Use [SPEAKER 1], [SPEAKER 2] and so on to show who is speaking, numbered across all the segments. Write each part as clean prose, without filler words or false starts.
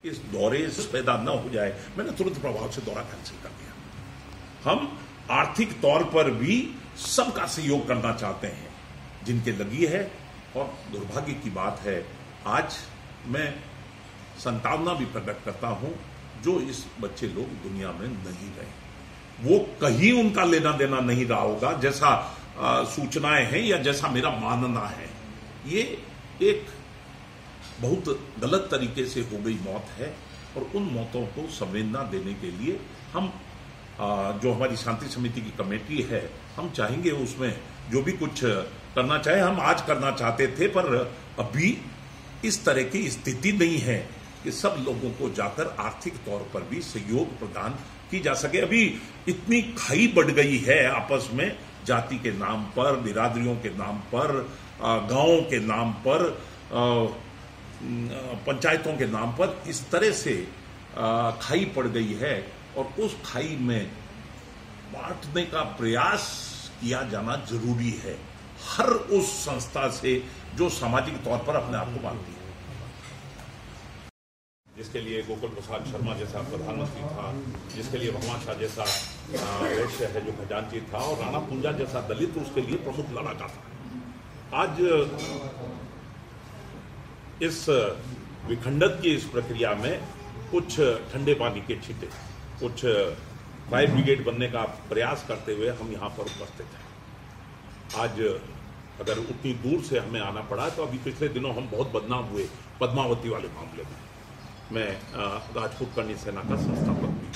[SPEAKER 1] इस दौरे से पैदा न हो जाए, मैंने तुरंत प्रभाव से दौरा कैंसिल कर दिया। हम आर्थिक तौर पर भी सबका सहयोग करना चाहते हैं जिनके लगी है, और दुर्भाग्य की बात है आज मैं संतावना भी प्रकट करता हूं जो इस बच्चे लोग दुनिया में नहीं रहे, वो कहीं उनका लेना देना नहीं रहा होगा जैसा सूचनाएं हैं या जैसा मेरा मानना है। ये एक बहुत गलत तरीके से हो गई मौत है, और उन मौतों को संवेदना देने के लिए हम जो हमारी शांति समिति की कमेटी है, हम चाहेंगे उसमें जो भी कुछ करना चाहे हम आज करना चाहते थे, पर अभी इस तरह की स्थिति नहीं है कि सब लोगों को जाकर आर्थिक तौर पर भी सहयोग प्रदान की जा सके। अभी इतनी खाई बढ़ गई है आपस में, जाति के नाम पर, बिरादरियों के नाम पर, गांवों के नाम पर, पंचायतों के नाम पर, इस तरह से खाई पड़ गई है, और उस खाई में बांटने का प्रयास किया जाना जरूरी है हर उस संस्था से जो सामाजिक तौर पर अपने आप को मानती है, जिसके लिए गोकुल प्रसाद शर्मा जैसा प्रधानमंत्री था, जिसके लिए भगवान शाह जैसा वैश्य है जो खजांची था, और राणा कुंजा जैसा दलित उसके लिए प्रमुख लड़ाका था। आज इस विखंडन की इस प्रक्रिया में कुछ ठंडे पानी के छींटे, कुछ फायर ब्रिगेड बनने का प्रयास करते हुए हम यहाँ पर उपस्थित हैं। आज अगर उतनी दूर से हमें आना पड़ा तो अभी पिछले दिनों हम बहुत बदनाम हुए पद्मावती वाले मामले में। मैं राजपूत करणी सेना का संस्थापक भी,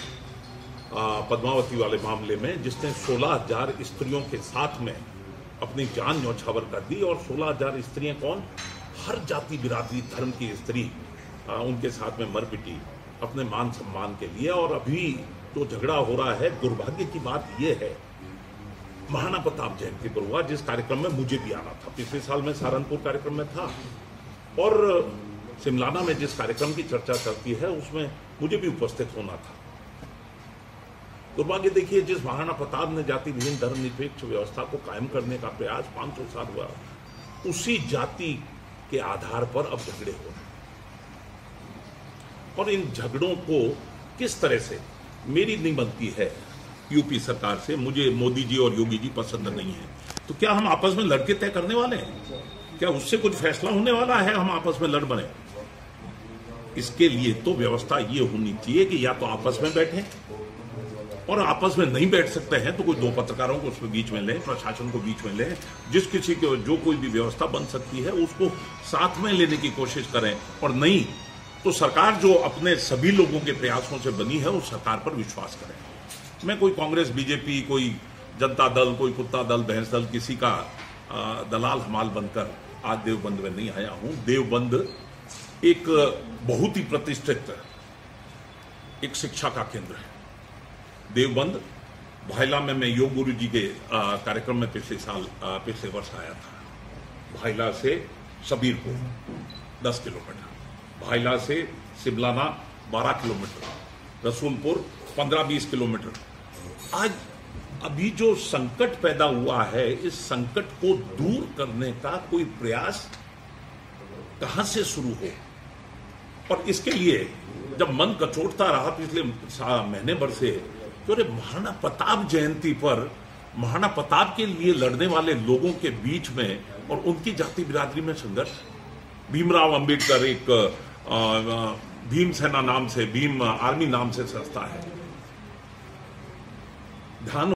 [SPEAKER 1] पद्मावती वाले मामले में जिसने 16,000 स्त्रियों के साथ में अपनी जान न्यौछावर कर दी, और 16,000 स्त्रियां कौन, हर जाति बिरादरी धर्म की स्त्री उनके साथ में मर पिटी अपने मान सम्मान के लिए। और अभी जो झगड़ा हो रहा है, दुर्भाग्य की बात यह है, महाराणा प्रताप जयंती पर हुआ जिस कार्यक्रम में मुझे भी आना था। पिछले साल मैं सहारनपुर कार्यक्रम में था, और सिमलाना में जिस कार्यक्रम की चर्चा चलती है उसमें मुझे भी उपस्थित होना था। दुर्भाग्य देखिए, जिस महाराणा प्रताप ने जाति विहीन धर्मनिरपेक्ष व्यवस्था को कायम करने का प्रयास 500 साल हुआ, उसी जाति के आधार पर अब झगड़े हो रहे हैं। और इन झगड़ों को किस तरह से, मेरी नहीं बनती है यूपी सरकार से, मुझे मोदी जी और योगी जी पसंद नहीं है, तो क्या हम आपस में लड़के तय करने वाले हैं? क्या उससे कुछ फैसला होने वाला है हम आपस में लड़ बने? इसके लिए तो व्यवस्था ये होनी चाहिए कि या तो आपस में बैठें, और आपस में नहीं बैठ सकते हैं तो कोई दो पत्रकारों को उसमें बीच में लें, प्रशासन को बीच में लें, जिस किसी को जो कोई भी व्यवस्था बन सकती है उसको साथ में लेने की कोशिश करें। और नहीं तो सरकार जो अपने सभी लोगों के प्रयासों से बनी है उस सरकार पर विश्वास करें। मैं कोई कांग्रेस, बीजेपी, कोई जनता दल, कोई कुत्ता दल, भैंस दल, किसी का दलाल हमाल बनकर आज देवबंद में नहीं आया हूं। देवबंद एक बहुत ही प्रतिष्ठित एक शिक्षा का केंद्र है। देवबंद भाइला में मैं योग गुरु जी के कार्यक्रम में पिछले वर्ष आया था। भाइला से सबीरपुर 10 किलोमीटर, भाइला से सिमलाना 12 किलोमीटर, रसूलपुर 15-20 किलोमीटर। आज अभी जो संकट पैदा हुआ है, इस संकट को दूर करने का कोई प्रयास कहां से शुरू हो? और इसके लिए जब मन कचोटता रहा पिछले महीने भर से, तो अरे महाराणा प्रताप जयंती पर महाराणा प्रताप के लिए लड़ने वाले लोगों के बीच में और उनकी जाति बिरादरी में संघर्ष। भीमराव अंबेडकर एक भीम सेना नाम से, भीम आर्मी नाम से संस्था है, ध्यान